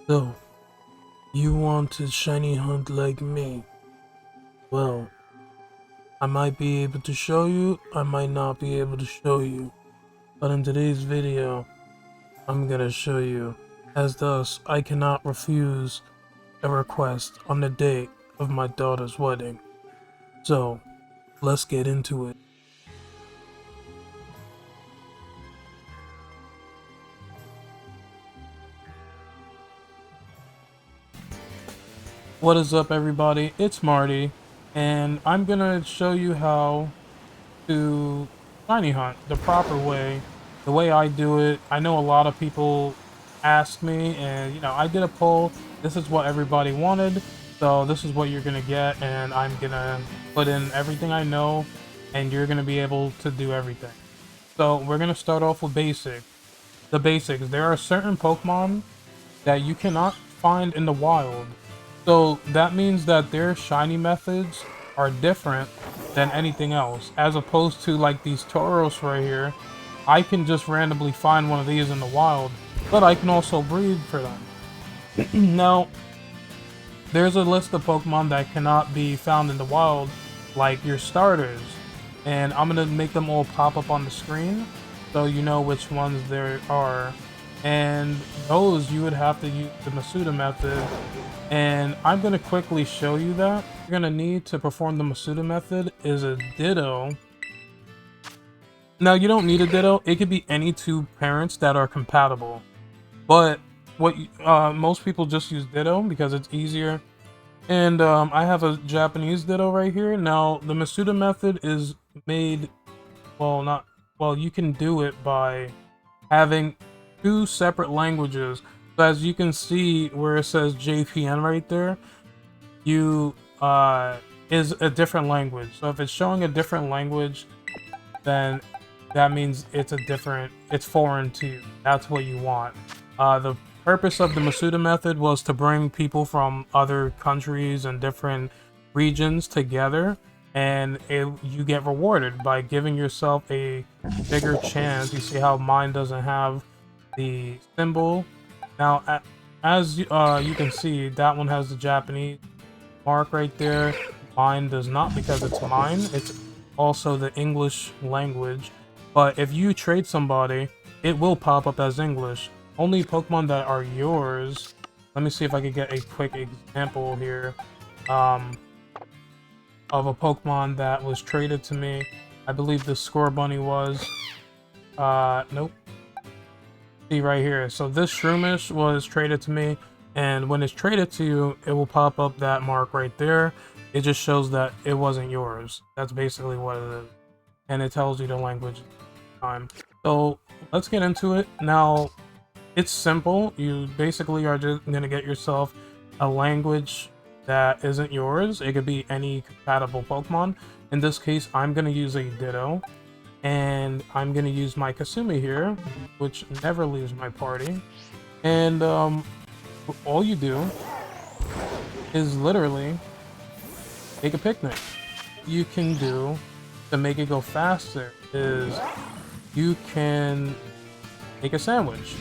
So, you want to shiny hunt like me? Well, I might be able to show you, I might not be able to show you. But in today's video, I'm gonna show you. As thus, I cannot refuse a request on the date of my daughter's wedding. So, let's get into it. What is up, everybody? It's Marty, and I'm gonna show you how to shiny hunt the proper way, the way I do it. I know a lot of people ask me, and I did a poll. This is what everybody wanted, so this is what you're gonna get, and I'm gonna put in everything I know, and you're gonna be able to do everything. So we're gonna start off with the basics. There are certain Pokemon that you cannot find in the wild. So that means that their shiny methods are different than anything else. As opposed to like these Tauros right here, I can just randomly find one of these in the wild, but I can also breed for them. Now, there's a list of Pokemon that cannot be found in the wild, like your starters. And I'm gonna make them all pop up on the screen, so you know which ones there are. And those you would have to use the Masuda method, and I'm going to quickly show you that. You're going to need to perform the Masuda method is a Ditto. Now, you don't need a Ditto. It could be any two parents that are compatible, but most people just use Ditto because it's easier. And I have a Japanese Ditto right here. Now, the Masuda method is made, you can do it by having two separate languages. So as you can see where it says JPN right there, is a different language. So if it's showing a different language, then that means it's foreign to you. That's what you want. The purpose of the Masuda method was to bring people from other countries and different regions together, and you get rewarded by giving yourself a bigger chance. You see how mine doesn't have the symbol. Now, as you can see, that one has the Japanese mark right there. Mine does not, because it's mine. It's also the English language. But if you trade somebody, it will pop up as English. Only Pokemon that are yours. Let me see if I can get a quick example here of a Pokemon that was traded to me. I believe the Scorbunny was. Nope. See right here. So this Shroomish was traded to me, and when it's traded to you, it will pop up that mark right there. It just shows that it wasn't yours. That's basically what it is. And it tells you the language time. So let's get into it. Now, it's simple. You basically are just gonna get yourself a language that isn't yours. It could be any compatible Pokemon. In this case, I'm gonna use a Ditto. And I'm gonna use my Kasumi here, which never leaves my party. And all you do is literally make a picnic. You can do to make it go faster is you can make a sandwich.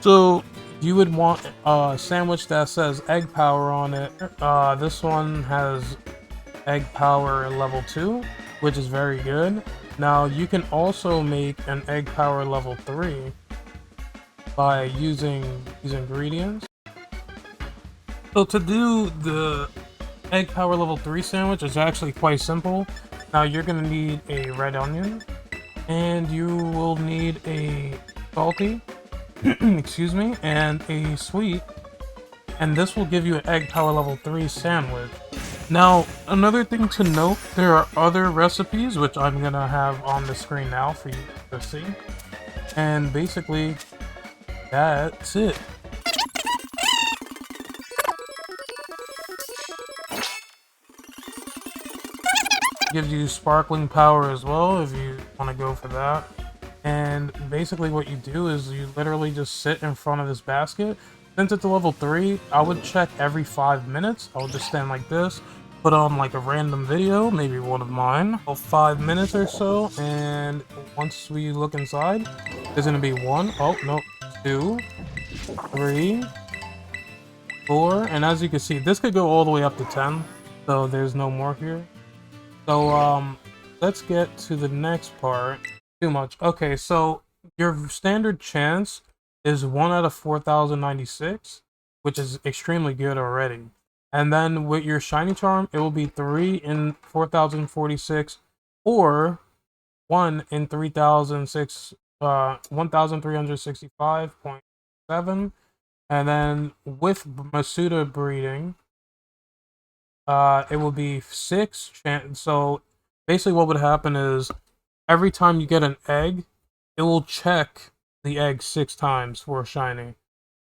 So you would want a sandwich that says egg power on it. This one has egg power level 2. Which is very good. Now, you can also make an egg power level 3 by using these ingredients. So to do the egg power level 3 sandwich is actually quite simple. Now, you're going to need a red onion, and you will need a salty, excuse me, and a sweet, and this will give you an egg power level 3 sandwich. Now, another thing to note, there are other recipes, which I'm gonna have on the screen now for you to see. And basically, that's it. Gives you sparkling power as well, if you want to go for that. And basically what you do is you literally just sit in front of this basket. Since it's a level 3, I would check every 5 minutes. I would just stand like this, put on like a random video, maybe one of mine, for 5 minutes or so, and once we look inside, there's gonna be 1, oh no, 2, 3, 4, and as you can see, this could go all the way up to 10, so there's no more here. So, let's get to the next part. Too much. Okay, so your standard chance is 1 out of 4,096, which is extremely good already. And then with your shiny charm, it will be 3 in 4,046, or 1 in 1,365.7. And then with Masuda breeding, it will be 6 chance. So basically what would happen is every time you get an egg, it will check the egg 6 times for a shiny.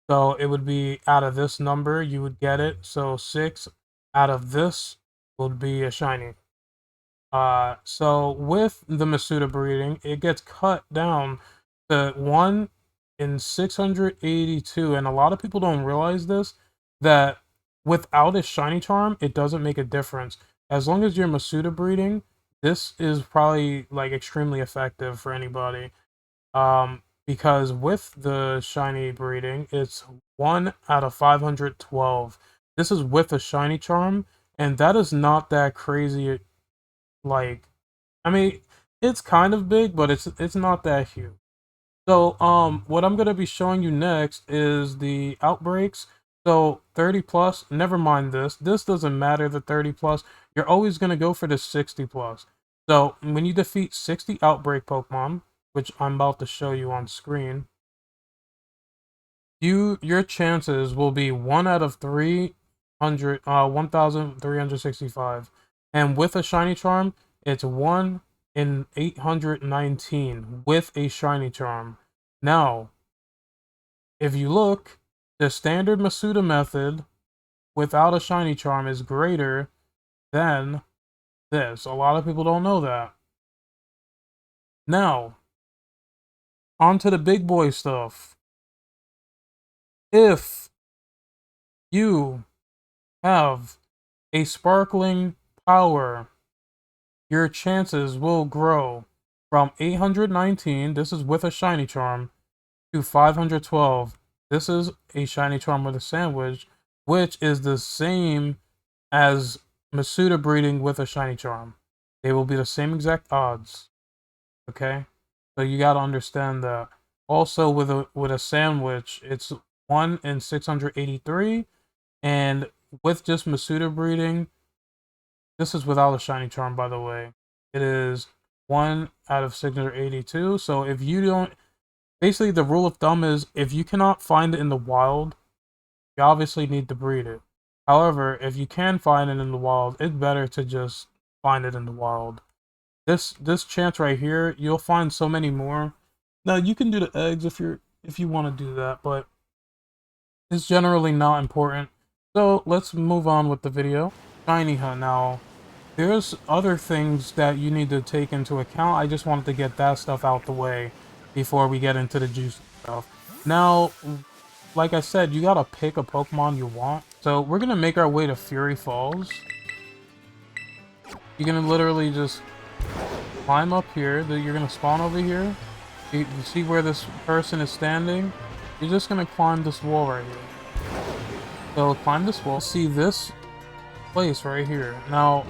So it would be out of this number, you would get it. So 6 out of this would be a shiny. So with the Masuda breeding, it gets cut down to 1 in 682, and a lot of people don't realize this, that without a shiny charm, it doesn't make a difference. As long as you're Masuda breeding, this is probably like extremely effective for anybody. Because with the shiny breeding, it's 1 out of 512. This is with a shiny charm, and that is not that crazy. Like, I mean, it's kind of big, but it's not that huge. So, what I'm gonna be showing you next is the outbreaks. So 30 plus, never mind this. This doesn't matter, the 30 plus. You're always gonna go for the 60 plus. So when you defeat 60 outbreak Pokemon, which I'm about to show you on screen, your chances will be 1 out of 1,365. And with a shiny charm, it's 1 in 819 with a shiny charm. Now, if you look, the standard Masuda method without a shiny charm is greater than this. A lot of people don't know that. Now, on to the big boy stuff. If you have a sparkling power, your chances will grow from 819, this is with a shiny charm, to 512. This is a shiny charm with a sandwich, which is the same as Masuda breeding with a shiny charm. They will be the same exact odds. Okay? So you gotta understand that. Also with a sandwich, it's 1 in 683, and with just Masuda breeding, this is without a shiny charm, by the way. It is 1 out of 682. So if you don't, basically the rule of thumb is if you cannot find it in the wild, you obviously need to breed it. However, if you can find it in the wild, it's better to just find it in the wild. This chance right here, you'll find so many more. Now you can do the eggs if you want to do that, but it's generally not important. So let's move on with the video. Shiny hunt now. There's other things that you need to take into account. I just wanted to get that stuff out the way before we get into the juicy stuff. Now, like I said, you gotta pick a Pokemon you want. So we're gonna make our way to Fury Falls. You're gonna literally just climb up here. You're gonna spawn over here. You see where this person is standing? You're just gonna climb this wall right here. So climb this wall. See this place right here. Now,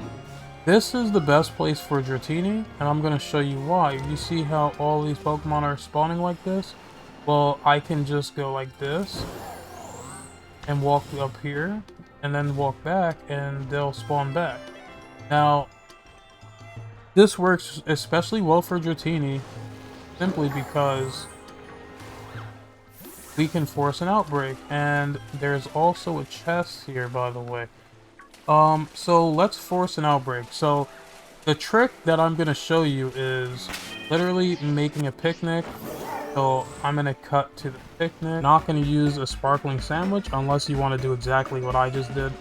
this is the best place for Dratini, and I'm gonna show you why. You see how all these Pokemon are spawning like this? Well, I can just go like this and walk up here and then walk back and they'll spawn back. Now, this works especially well for Dratini simply because we can force an outbreak, and there's also a chest here, by the way. So let's force an outbreak. So the trick that I'm gonna show you is literally making a picnic. So I'm gonna cut to the picnic. Not gonna use a sparkling sandwich unless you want to do exactly what I just did.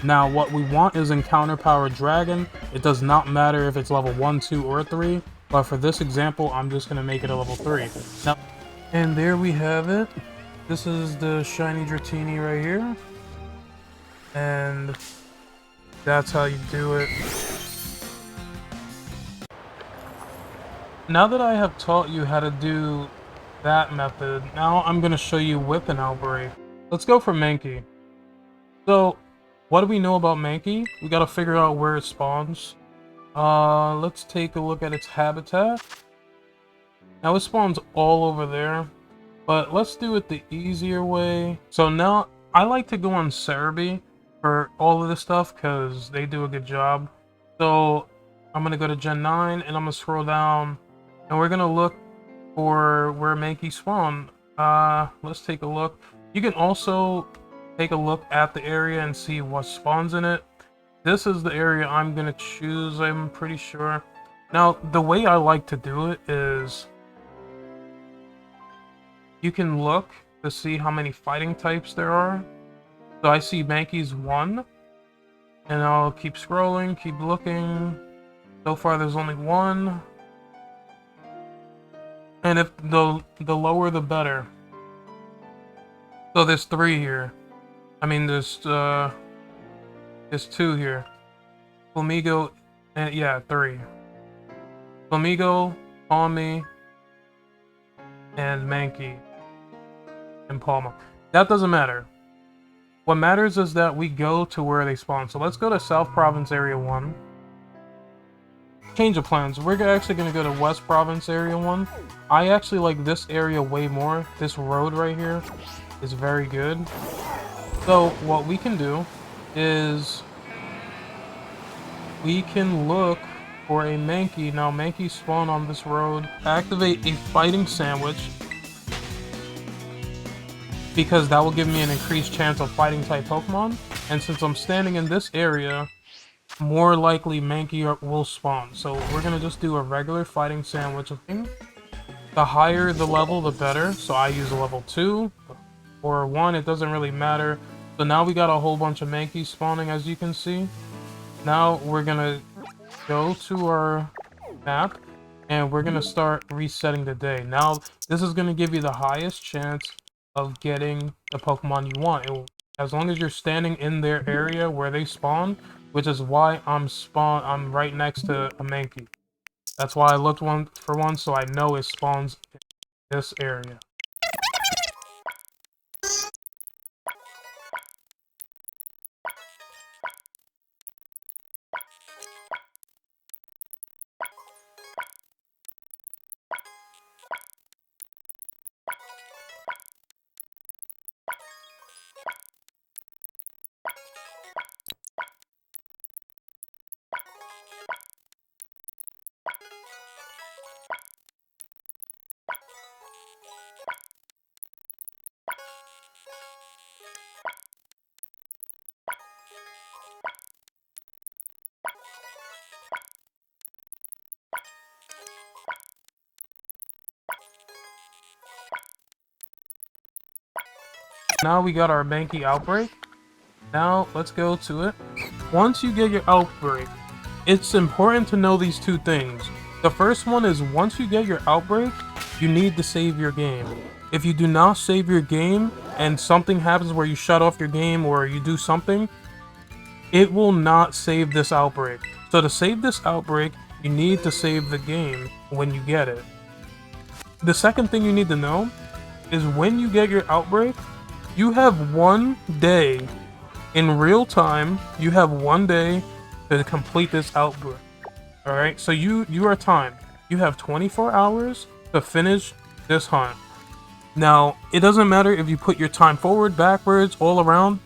Now what we want is Encounter Powered Dragon. It does not matter if it's level 1, 2, or 3, but for this example, I'm just gonna make it a level 3. Now, and there we have it. This is the shiny Dratini right here. And that's how you do it. Now that I have taught you how to do that method. Now I'm gonna show you with an outbreak. Let's go for Mankey. So, what do we know about Mankey? We gotta figure out where it spawns. Let's take a look at its habitat. Now it spawns all over there, but let's do it the easier way. So now, I like to go on Cerebi for all of this stuff, because they do a good job. So, I'm gonna go to Gen 9, and I'm gonna scroll down, and we're gonna look for where Mankey spawn. Let's take a look. You can also take a look at the area and see what spawns in it. This is the area I'm gonna choose, I'm pretty sure. Now, the way I like to do it is you can look to see how many fighting types there are. So I see Mankey's 1, and I'll keep scrolling, keep looking. So far there's only 1. And if the lower the better. So there's 3 here. I mean there's 2 here. Flamigo, and yeah, 3. Flamigo, Palmy, and Mankey, and Palma. That doesn't matter. What matters is that we go to where they spawn. So let's go to South Province Area 1. Change of plans. We're actually going to go to West Province Area 1. I actually like this area way more. This road right here is very good. So what we can do is we can look for a Mankey. Now Mankey spawn on this road. Activate a fighting sandwich, because that will give me an increased chance of fighting type Pokemon. And since I'm standing in this area, more likely Mankey will spawn. So we're gonna just do a regular fighting sandwich thing. The higher the level, the better. So I use a level 2 or 1, it doesn't really matter. So now we got a whole bunch of Mankey spawning, as you can see. Now we're gonna go to our map, and we're gonna start resetting the day. Now this is gonna give you the highest chance of getting the Pokemon you want. As long as you're standing in their area where they spawn, which is why I'm right next to a Mankey. That's why I looked for one, so I know it spawns in this area. Now we got our Mankey outbreak. Now let's go to it. Once you get your outbreak, it's important to know these 2 things. The first one is, once you get your outbreak, you need to save your game. If you do not save your game and something happens where you shut off your game or you do something, it will not save this outbreak. So to save this outbreak, you need to save the game when you get it. The second thing you need to know is, when you get your outbreak, you have 1 day in real time. You have 1 day to complete this outbreak. Alright, so you are timed. You have 24 hours to finish this hunt. Now, it doesn't matter if you put your time forward, backwards, all around.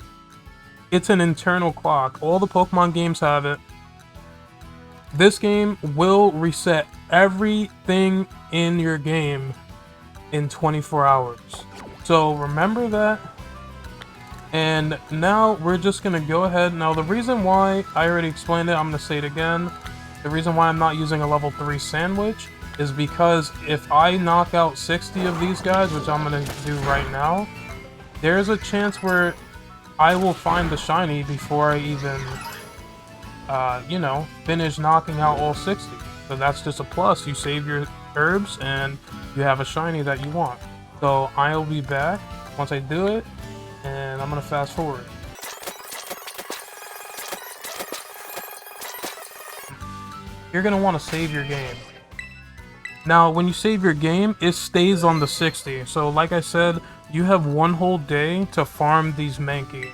It's an internal clock. All the Pokemon games have it. This game will reset everything in your game in 24 hours. So remember that. And now we're just gonna go ahead. Now the reason why, I already explained it, I'm gonna say it again. The reason why I'm not using a level 3 sandwich is because if I knock out 60 of these guys, which I'm gonna do right now, there's a chance where I will find the shiny before I even, you know, finish knocking out all 60. So that's just a plus. You save your herbs and you have a shiny that you want. So I'll be back once I do it, and I'm gonna fast forward. You're gonna want to save your game. Now, when you save your game, it stays on the 60. So, like I said, you have one whole day to farm these Mankey.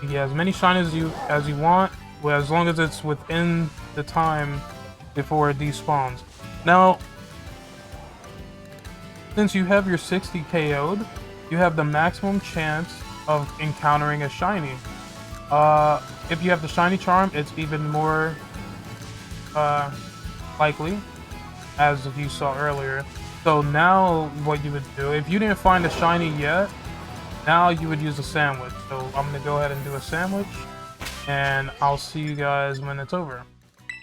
You get as many shine as you want, well, as long as it's within the time before it despawns. Now, since you have your 60 KO'd, you have the maximum chance of encountering a shiny. If you have the shiny charm, it's even more likely, as you saw earlier. So now what you would do, if you didn't find a shiny yet, now you would use a sandwich. So I'm gonna go ahead and do a sandwich, and I'll see you guys when it's over.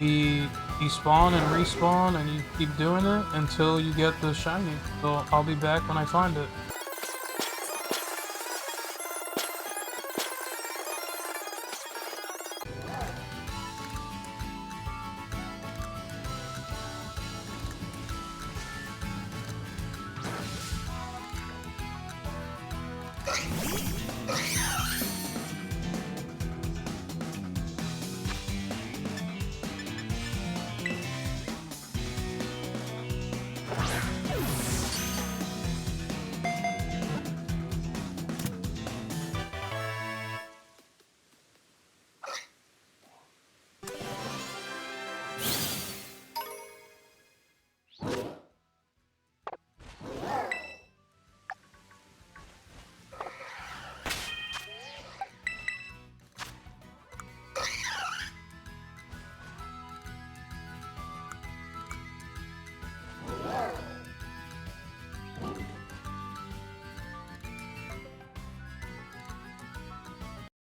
You spawn and respawn, and you keep doing it until you get the shiny. So I'll be back when I find it.